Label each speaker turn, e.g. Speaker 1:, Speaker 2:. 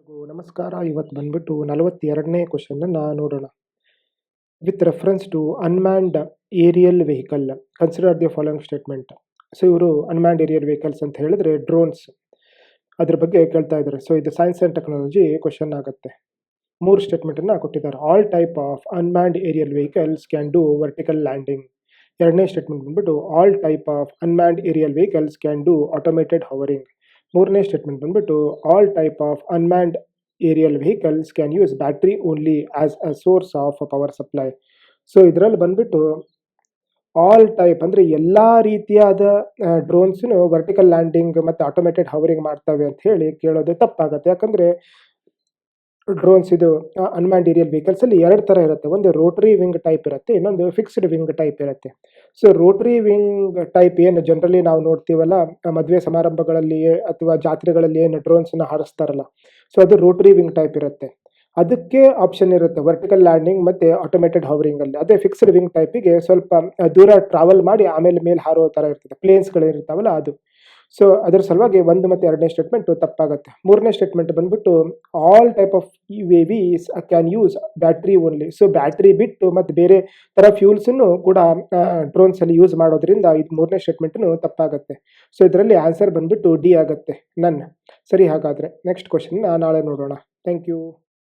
Speaker 1: ನಮಸ್ಕಾರ. ಇವತ್ತು ಬಂದ್ಬಿಟ್ಟು 42ನೇ ಕ್ವಶನ್ನ ನೋಡೋಣ. With reference to unmanned aerial vehicle consider the following statement. So ಇವರು ಅನ್ಮ್ಯಾನ್ಡ್ ಏರಿಯಲ್ ವೆಹಿಕಲ್ಸ್ ಅಂತ ಹೇಳಿದ್ರೆ ಡ್ರೋನ್ಸ್ ಅದ್ರ ಬಗ್ಗೆ ಕೇಳ್ತಾ ಇದ್ದಾರೆ. ಸೊ ಇದು ಸೈನ್ಸ್ ಆ್ಯಂಡ್ ಟೆಕ್ನಾಲಜಿ ಕ್ವಶನ್ ಆಗುತ್ತೆ. 3 ಸ್ಟೇಟ್ಮೆಂಟನ್ನು ಕೊಟ್ಟಿದ್ದಾರೆ. All type of unmanned aerial vehicles can do vertical landing. ಎರಡನೇ ಸ್ಟೇಟ್ಮೆಂಟ್ ಬಂದ್ಬಿಟ್ಟು all type of unmanned aerial vehicles can do automated hovering. ಮೂರನೇ ಸ್ಟೇಟ್ಮೆಂಟ್ ಬಂದ್ಬಿಟ್ಟು all type of unmanned aerial vehicles can use battery only as a source of power supply. So ಇದರಲ್ಲಿ ಬಂದ್ಬಿಟ್ಟು all type ಅಂದರೆ ಎಲ್ಲ ರೀತಿಯಾದ ಡ್ರೋನ್ಸ್ನು vertical landing ಮತ್ತು automated hovering ಮಾಡ್ತವೆ ಅಂತ ಹೇಳಿ ಕೇಳೋದು ತಪ್ಪಾಗುತ್ತೆ. ಯಾಕಂದರೆ ಡ್ರೋನ್ಸ್ ಇದು ಅನ್ಮ್ಯಾನ್ಡ್ ಏರಿಯಲ್ ವೆಹಿಕಲ್ಸಲ್ಲಿ 2 ಥರ ಇರುತ್ತೆ. ಒಂದು ರೋಟರಿ ವಿಂಗ್ ಟೈಪ್ ಇರುತ್ತೆ, ಇನ್ನೊಂದು ಫಿಕ್ಸ್ಡ್ ವಿಂಗ್ ಟೈಪ್ ಇರುತ್ತೆ. ಸೊ ರೋಟರಿ ವಿಂಗ್ ಟೈಪ್ ಏನು ಜನರಲಿ ನಾವು ನೋಡ್ತೀವಲ್ಲ ಮದುವೆ ಸಮಾರಂಭಗಳಲ್ಲಿ ಅಥವಾ ಜಾತ್ರೆಗಳಲ್ಲಿ ಏನು ಡ್ರೋನ್ಸನ್ನ ಹಾರಿಸ್ತಾರಲ್ಲ, ಸೊ ಅದು ರೋಟರಿ ವಿಂಗ್ ಟೈಪ್ ಇರುತ್ತೆ. ಅದಕ್ಕೆ ಆಪ್ಷನ್ ಇರುತ್ತೆ ವರ್ಟಿಕಲ್ ಲ್ಯಾಂಡಿಂಗ್ ಮತ್ತು ಆಟೋಮೇಟೆಡ್ ಹವರಿಂಗಲ್ಲಿ. ಅದೇ ಫಿಕ್ಸ್ಡ್ ವಿಂಗ್ ಟೈಪಿಗೆ ಸ್ವಲ್ಪ ದೂರ ಟ್ರಾವೆಲ್ ಮಾಡಿ ಆಮೇಲೆ ಮೇಲೆ ಹಾರೋ ಥರ ಇರ್ತದೆ, ಪ್ಲೇನ್ಸ್ಗಳಿರ್ತಾವಲ್ಲ ಅದು. ಸೊ ಅದರ ಸಲುವಾಗಿ 1 ಮತ್ತು 2ನೇ ಸ್ಟೇಟ್ಮೆಂಟು ತಪ್ಪಾಗುತ್ತೆ. 3ನೇ ಸ್ಟೇಟ್ಮೆಂಟ್ ಬಂದ್ಬಿಟ್ಟು all type of UAVs can use battery only. So battery ಬಿಟ್ಟು ಮತ್ತು ಬೇರೆ ಥರ ಫ್ಯೂಲ್ಸನ್ನು ಕೂಡ ಡ್ರೋನ್ಸಲ್ಲಿ ಯೂಸ್ ಮಾಡೋದ್ರಿಂದ ಇದು 3ನೇ ಸ್ಟೇಟ್ಮೆಂಟು ತಪ್ಪಾಗುತ್ತೆ. ಸೊ ಇದರಲ್ಲಿ ಆನ್ಸರ್ ಬಂದ್ಬಿಟ್ಟು ಡಿ ಆಗುತ್ತೆ, ನನ್. ಸರಿ, ಹಾಗಾದರೆ ನೆಕ್ಸ್ಟ್ ಕ್ವಶನ್ನ ನಾಳೆ ನೋಡೋಣ. Thank you.